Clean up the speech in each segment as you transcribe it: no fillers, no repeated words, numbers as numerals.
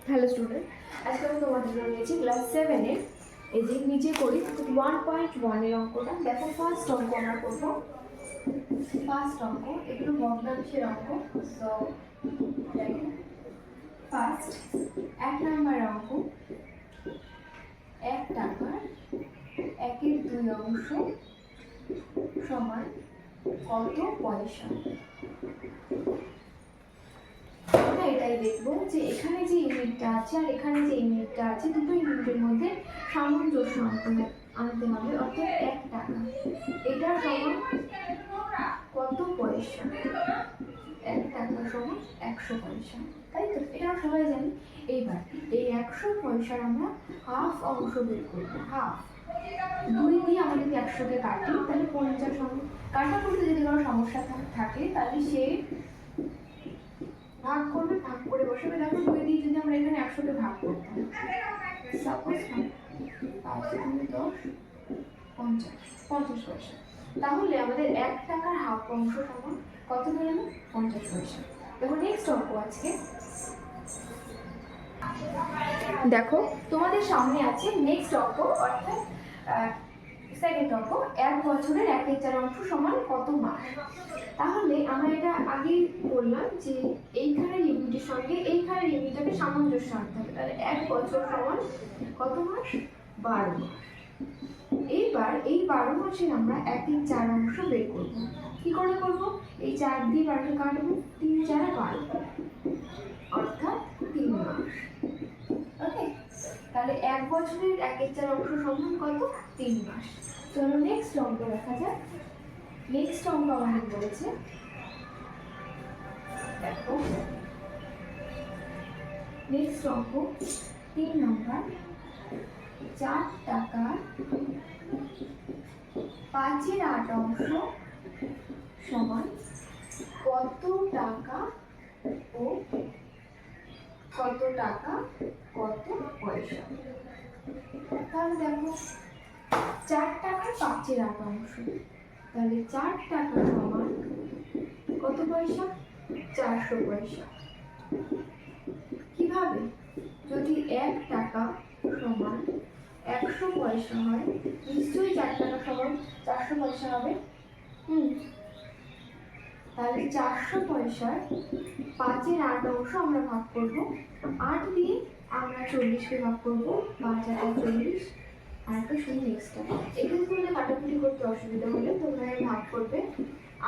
Hello student, আজকে আমি তোমাদের জন্য নিয়েছি ক্লাস 7-এ এই যে নিচে করি 1.1 এর অঙ্কটা। দেখো ফার্স্ট অঙ্ক আমরা করব। ফার্স্ট অঙ্ক এগুলো ভগ্নাংশের অঙ্ক। সো দেখো ফার্স্ট 1 নাম্বার অঙ্ক, 1 টাকার 1-এর 2 অংশ সমান কত পয়সা। আমরা এটাই দেখবো যে এখানে যে ইউনিটটা আছে আর এখানে যে ইউনিটটা আছে দুটো ইউনিটের মধ্যে সামঞ্জস্য আনতে হবে। অর্থাৎ 1 টাকা এটা সমান কত পয়সা, 1 টাকা সমান 100 পয়সা, তাই তো? এটা সবাই জানি। এইবার এই 100 পয়সার আমরা হাফ অংশ বের করবো। হাফ 2 দিয়ে আমরা যদি 100-কে কাটি তাহলে 50 হবে। কাটা করতে যদি কোনো সমস্যা থাকে তাহলে সে ভাগ করবে, ভাগ করে বসাবে। দেখো 2 দিয়ে যদি আমরা এখানে 100-কে ভাগ করতাম, সাপোজ 5 × 10 50 পয়সা, তাহলে আমাদের 1 টাকার হাফ অংশ সমান কত দাঁড়ালো? 50 পয়সা। দেখো নেক্সট অঙ্ক আজকে দেখো তোমাদের সামনে আছে নেক্সট অঙ্ক, অর্থাৎ সেকেন্ড অঙ্ক, 1 বছরের 1/4 অংশ সমান কত মাস। তাহলে আমরা এটা আগেই বললাম যে এইখানের ইউনিটের সঙ্গে এইখানের ইউনিটটাকে সামঞ্জস্য আনতে হবে। তাহলে 1 বছর সমান কত মাস? 12 মাস। এইবার এই 12 মাসের আমরা 1/4 অংশ বের করব। কি করে করব? এই 4 দিয়ে 12কে কাটবো, 3 × 4 = 12, অর্থাৎ 3 মাস। ওকে, তাহলে 1 বছরের 1/4 অংশ সমান কত? 3 মাস। চলো নেক্সট অঙ্ক দেখা যাক। নেক্সট অঙ্ক আমাদের বলেছে, দেখো নেক্সট অঙ্ক 3 নাম্বার, 4 টাকা 5/8 অংশ সমান কত টাকা ও কত টাকা কত পয়সা। তাহলে দেখো 4 টাকার 5/8 অংশ, তাহলে 4 টাকা সমান কত পয়সা? 400 পয়সা। কিভাবে? যদি 1 টাকা সমান 100 পয়সা হয়, নিশ্চয়ই 4 টাকা সমান 400 পয়সা হবে। তাহলে 400 পয়সার 5/8 অংশ আমরা ভাগ করব। 8 দিয়ে আমরা 40-কে ভাগ করব, 5/8 40, আর একটা শুধু এক্সট্রা। এখানে তোমাদের কাটাকুটি করতে অসুবিধা হলে তোমরা ভাগ করবে,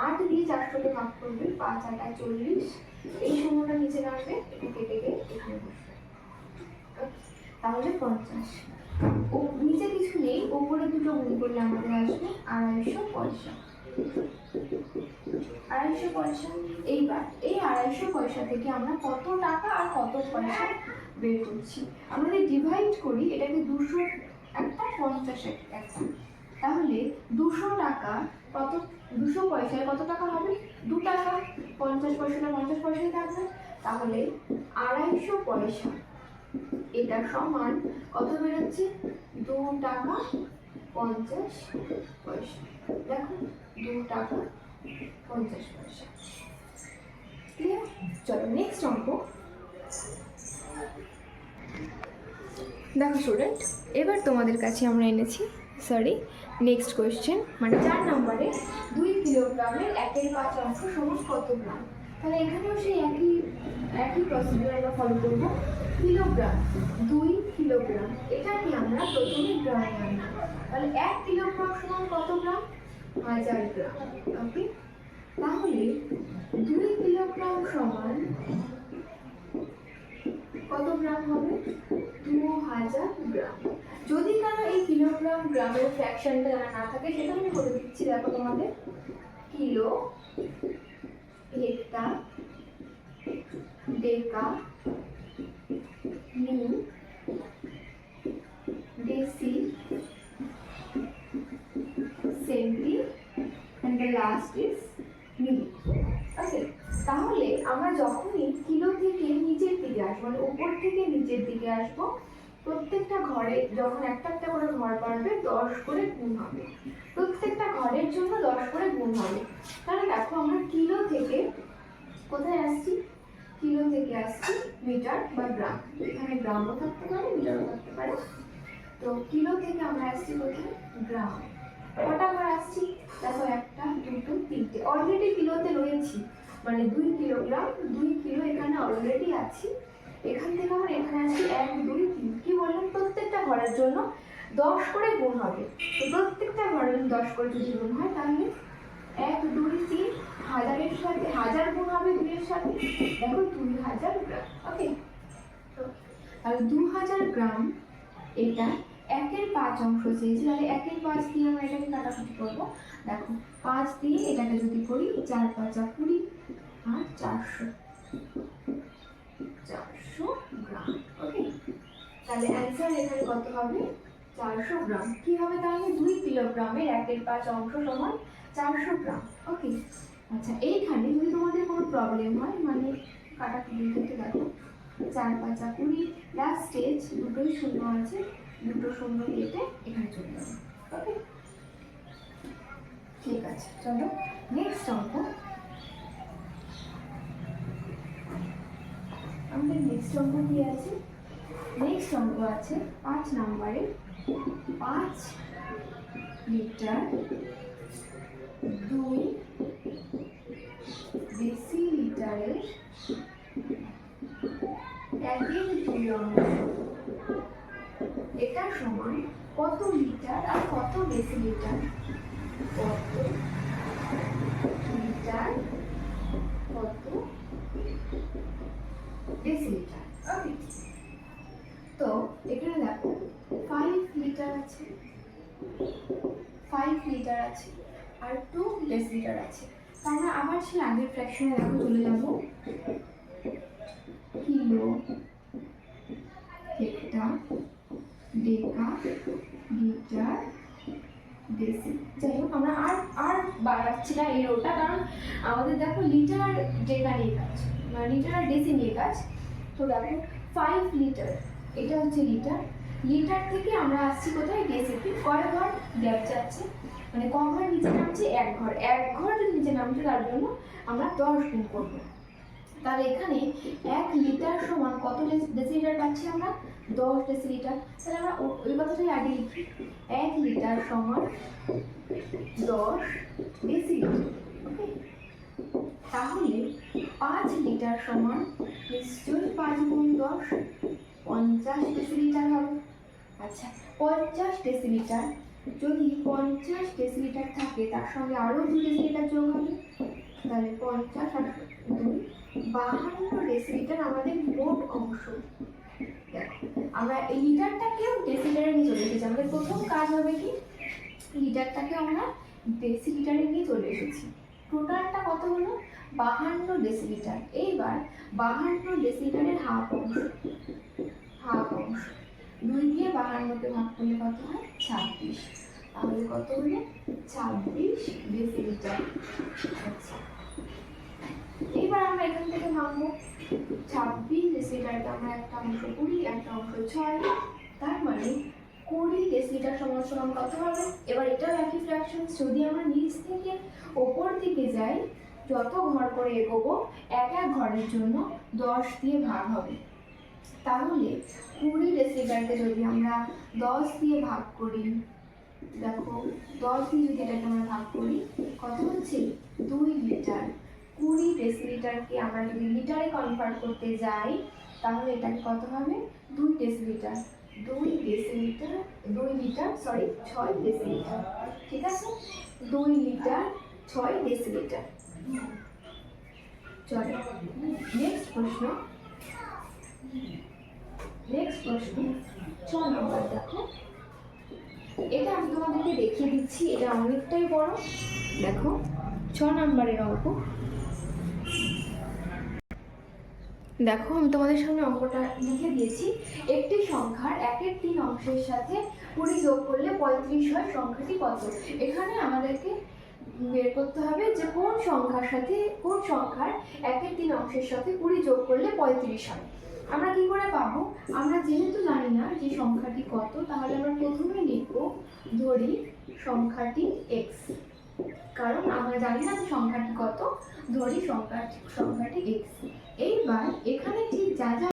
8 দিয়ে 400-কে ভাগ করবে, 5/8 40, এই শূন্যটা নিচে রাখবে, এটা কেটে গিয়ে এখানে বসবে, তাহলে 50। ও নিচে কিছু নেই, উপরে দুটো গুণ করলে আমাদের আসবে 250 পয়সা। 250 পয়সা। এইবার এই 250 পয়সা থেকে আমরা কত টাকা আর কত পয়সা বের করছি। আমরা ডিভাইড করি, এটাকে 200 একটা 50 একটা, তাহলে 200 টাকা কত, 200 পয়সায় কত টাকা হবে? 2 টাকা। 50 পয়সাটা 50 পয়সায় থাকবে, তাহলে 250 পয়সা এটা সমান কত বেরোচ্ছে? 2 টাকা 50 পয়সা। দেখো 2 টাকা 50 পয়সা। ক্লিয়ার? চলো নেক্সট অঙ্ক দেখো স্টুডেন্ট, এবার তোমাদের কাছে আমরা এনেছি নেক্সট কোয়েশ্চেন, মানে 4 নম্বরে 2 কিলোগ্রামের 1/5 অংশ সমান কত গ্রাম। তাহলে এখানেও সেই একই প্রসিডিউর আমরা ফলো করবো। কিলোগ্রাম, 2 কিলোগ্রাম, এটাকে আমরা প্রথমে গ্রামে আনবো। তাহলে 1 কিলোগ্রাম সমান কত গ্রাম? 1000 গ্রাম। ওকে, তাহলে 2 কিলোগ্রাম সমান কত গ্রাম হবে? 2000 গ্রাম। যদি কারো এই কিলোগ্রাম গ্রামের ফ্র্যাকশনটা জানা না থাকে, সেটা আমি বলে দিচ্ছি। দেখো তোমাদের kilo, hecto, deca, milli, deci, centi, and the last is milli. Okay, তাহলে আমরা যখনই কিলো থেকে নিচের দিকে আসবো, মানে উপর থেকে নিচের দিকে আসবো, প্রত্যেকটা ঘরে যখন একটা একটা করে ঘর বাড়বে 10 করে গুণ হবে। প্রত্যেকটা ঘরের জন্য 10 করে গুণ হবে। তাহলে দেখো আমরা কিলো থেকে কোথায় আসছি? কিলো থেকে আসছি মিটার বা গ্রাম, এখানে গ্রামও থাকতে পারে মিটারও থাকতে পারে। তো কিলো থেকে আমরা আসছি কোথায়, গ্রাম। কটা ঘর আসছি দেখো, 1 2 3টে, অলরেডি কিলোতে রয়েছি, মানে 2 কিলোগ্রাম 2 কিলো এখানে অলরেডি আছি। এখান থেকে আমরা এখানে আসছি 1 2 3, কি বললাম প্রত্যেকটা ঘরের জন্য 10 করে গুণ হবে। তো প্রত্যেকটা ঘরের 10 করে যদি গুণ হয় তাহলে 1 2 3 হাজারের সাথে হাজার গুণ হবে 2 এর সাথে, দেখো 2000 গ্রাম। ওকে, তো আর 2000 গ্রাম এটা 1/5 অংশ চেয়েছি, তাহলে 1/5 দিয়ে আমরা এটাকে কাটাকুটি করবো। দেখো 5 দিয়ে এটাকে যদি করি 4 5 20 আর 400 গ্রাম। ওকে, তাহলে অ্যান্সার এখানে কত হবে, 400 গ্রাম। কি হবে তাহলে, 2 কিলোগ্রামের 1/5 অংশ সমান 400 গ্রাম। ওকে, আচ্ছা এইখানে যদি তোমাদের কোনো প্রবলেম হয়, মানে কাটাকুটি করতে দেখো 4 5 20, লাস্ট স্টেজ দুটোই শূন্য আছে, দুটো শূন্য কেটে এখানে চলে যাবে। ওকে, ঠিক আছে, চলো নেক্সট অঙ্ক। আমাদের নেক্সট অঙ্ক কি আছে, নেক্সট অঙ্ক আছে 5 নম্বরে, 5 লিটার 2 ডেসিলিটারের 1/2 অংশ, এটা সমান কত লিটার আর কত ডেসিলিটার, কত লিটার কত ডেসিলিটার। ওকে, তো এখানে দেখো 5 লিটার আছে, 5 লিটার আছে আর 2 ডেসিলিটার আছে। তাহলে আবার সেই আগের ফ্র্যাকশনে দেখো চলে যাব, কিলো হেক্টর ডেকা লিটার ডেসি। যাই হোক আমরা আর বাড়াচ্ছি না এই রোটা, কারণ আমাদের দেখো লিটার ডেকা নিয়ে কাজ, মানে লিটার আর ডেসি নিয়ে কাজ। তো দেখো 5 লিটার এটা হচ্ছে লিটার, লিটার থেকে আমরা আসছি কোথায়, ডেসিতে। কয় ঘর গ্যাপ যাচ্ছে, মানে ক ঘর নিচে নামছে, 1 ঘর, 1 ঘর যদি নিচে নামছে তার জন্য আমরা 10 গুণ করবো। তাহলে এখানে 1 লিটার সমান কত ডেসিলিটার পাচ্ছি আমরা, 10 ডেসিলিটার। তাহলে আমরা ওই কথাটাই আগে লিখি, 1 লিটার সমান 10 ডেসিলিটার। ওকে, তাহলে 5 লিটার সমান নিশ্চয়ই 5 গুণ 10 50 ডেসিলিটার হবে। আচ্ছা 50 ডেসিলিটার, যদি 50 ডেসিলিটার থাকে তার সঙ্গে আরও 2 ডেসিলিটার যোগ হবে, তাহলে 50 আর 2 52 ডেসিলিটার আমাদের মোট অংশ। দেখো আমরা এই লিটারটাকেও ডেসিলিটারে নিয়ে চলে এসেছি, আমাদের প্রথম কাজ হবে কি, লিটারটাকে আমরা ডেসিলিটারে নিয়ে চলে এসেছি। টোটালটা কত হলো, 52 ডেসিলিটার। এইবার 52 ডেসিলিটারের হাফ অংশ, 2 দিয়ে 52কে ভাগ করলে কত হয়, 26। তাহলে কত হলো, 26 ডেসিলিটার। আচ্ছা এবার আমরা এখান থেকে ভাঙবো, 26 ডেসিলিটারকে আমরা একটা অংশ 20, একটা অংশ 6, তার মানে 20 ডেসিলিটার সমান সমান কত হবে। এবার এটাও একই ফ্র্যাকশন, যদি আমরা নিচ থেকে ওপর দিকে যাই, যত ঘর করে এগোবো এক এক ঘরের জন্য 10 দিয়ে ভাগ হবে। তাহলে 20 ডেসিলিটারকে যদি আমরা 10 দিয়ে ভাগ করি, দেখো 10 দিয়ে যদি এটাকে আমরা ভাগ করি কত হচ্ছে, 2 লিটার। 20 ডেসিলিটারকে আমরা যদি লিটারে কনভার্ট করতে যাই তাহলে এটাকে কত হবে, 2 ডেসিলিটার। 2 litre 6 decilitre. ঠিক আছে, 2 লিটার 6 ডেসিলিটার। চলো নেক্সট প্রশ্ন, 6 নম্বর। দেখো এটা আমি তোমাদেরকে দেখিয়ে দিচ্ছি, এটা অনেকটাই বড়। দেখো 6 নম্বরের অঙ্ক, দেখো আমি তোমাদের সামনে অঙ্কটা লিখে দিয়েছি। একটি সংখ্যার 1/3 অংশের সাথে 20 যোগ করলে 35 হয়, সংখ্যাটি কত। এখানে আমাদেরকে বের করতে হবে যে কোন সংখ্যার 1/3 অংশের সাথে 20 যোগ করলে 35 হয়। আমরা কি করে পাবো, আমরা যেহেতু জানি না যে সংখ্যাটি কত, তাহলে আমরা প্রথমে লিখব, ধরি সংখ্যাটি x। কারণ আমরা জানি না যে সংখ্যাটি কত, ধরি সংখ্যাটি x। এইবার এখানে ঠিক যা যা